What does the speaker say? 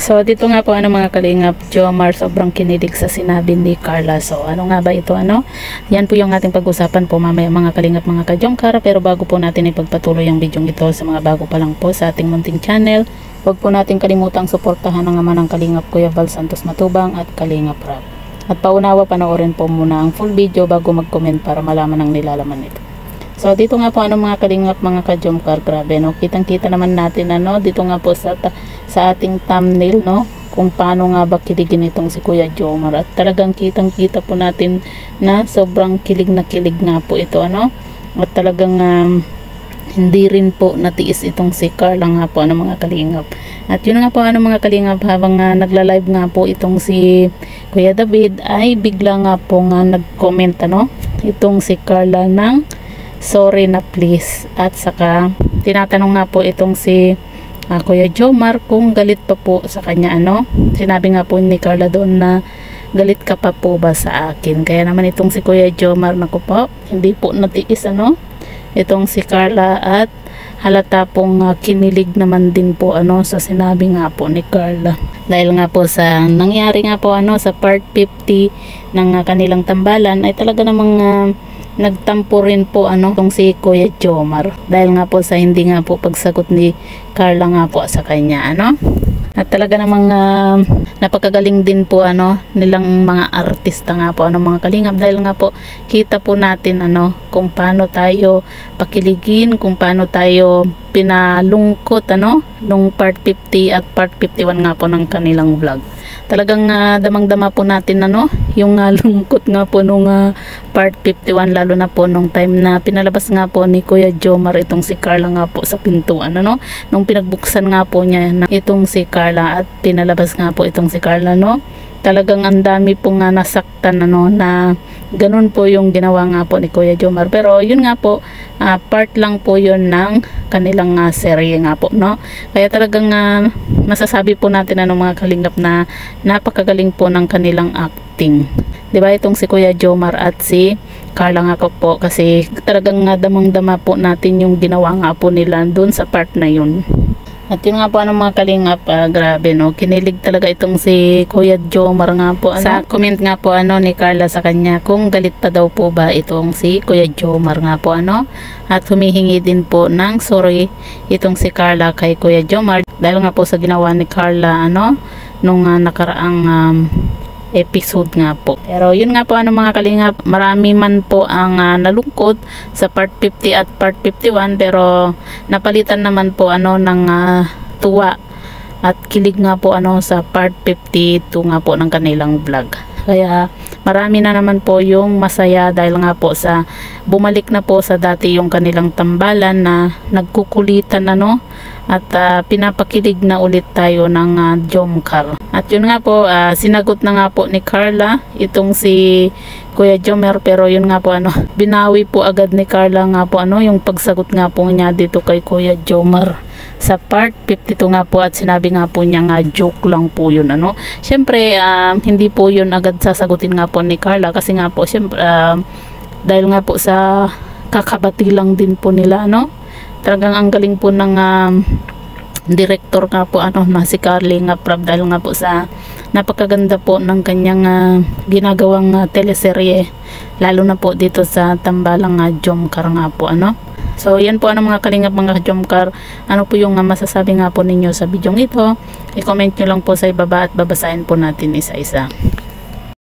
So dito nga po mga kalingap, Jomar sobrang kinilig sa sinabi ni Carla. So ano nga ba ito Yan po yung ating pag-usapan po mamaya mga kalingap mga ka-Jomcar. Pero bago po natin ipagpatuloy ang video ito sa mga bago pa lang po sa ating munting channel, huwag po natin kalimutang suportahan ang ama ng Kalingap Kuya Val Santos Matubang at Kalingap Rab. At paunawa panoorin po muna ang full video bago mag-comment para malaman ang nilalaman nito. So dito nga po mga kalingap mga ka-Jomcar, grabe kitang-kita naman natin dito nga po sa ating thumbnail kung paano nga ba kiligin itong si Kuya Jomar, at talagang kitang-kita po natin na sobrang kilig na kilig nga po ito at talagang hindi rin po natiis itong si Carla nga po mga kalingap. At yun nga po mga kalingap, habang nagla-live nga po itong si Kuya David ay bigla nga po nga nag-comment itong si Carla ng sorry na please, at saka tinatanong nga po itong si Kuya Jomar kung galit pa po sa kanya sinabi nga po ni Carla doon na galit ka pa po ba sa akin. Kaya naman itong si Kuya Jomar, naku po, hindi po natiis itong si Carla, at halata pong kinilig naman din po sa sinabi nga po ni Carla, dahil nga po sa nangyari nga po sa part 50 ng kanilang tambalan ay talaga namang nagtampo rin po tong si Kuya Jomar, dahil nga po sa hindi nga po pagsagot ni Carla nga po sa kanya at talaga namang napakagaling din po nilang mga artista nga po mga kalingap, dahil nga po kita po natin kung paano tayo pakiligin, kung paano tayo pinalungkot nung part 50 at part 51 nga po ng kanilang vlog. Talagang damang-dama po natin yung lungkot nga po nung part 51, lalo na po nung time na pinalabas nga po ni Kuya Jomar itong si Carla nga po sa pintuan nung pinagbuksan nga po niya itong si Carla at pinalabas nga po itong si Carla talagang ang dami po nga nasaktan na ganun po yung ginawa nga po ni Kuya Jomar. Pero yun nga po, part lang po yun ng kanilang serye nga po kaya talagang masasabi po natin mga kalingap na napakagaling po ng kanilang acting, diba, itong si Kuya Jomar at si Carla nga po, kasi talagang damang-dama po natin yung ginawa nga po nila dun sa part na yun. At yun nga po mga kalingap, grabe kinilig talaga itong si Kuya Jomar nga po sa comment nga po ni Carla sa kanya kung galit pa daw po ba itong si Kuya Jomar nga po at humihingi din po ng sorry itong si Carla kay Kuya Jomar, dahil nga po sa ginawa ni Carla nung nakaraang episode nga po. Pero yun nga po mga kalingap, marami man po ang nalungkot sa part 50 at part 51, pero napalitan naman po ng tuwa at kilig nga po sa part 52 nga po ng kanilang vlog. Kaya marami na naman po yung masaya, dahil nga po sa bumalik na po sa dati yung kanilang tambalan na nagkukulitan at pinapakilig na ulit tayo ng Jomcar. At yun nga po, sinagot na nga po ni Carla itong si Kuya Jomar, pero yun nga po binawi po agad ni Carla nga po yung pagsagot nga po niya dito kay Kuya Jomar sa part 52 nga po, at sinabi nga po niya joke lang po yun syempre hindi po yun agad sasagutin nga po ni Carla, kasi nga po syempre dahil nga po sa kakabati lang din po nila talagang ang galing po ng director nga po na si Kalingap Rab, dahil nga po sa napakaganda po ng kanyang ginagawang teleserye, lalo na po dito sa tambalang Jomcar nga po So yan po mga kalingap mga Jomcar, po yung masasabi nga po ninyo sa video ito, i-comment nyo lang po sa ibaba at babasahin po natin isa-isa.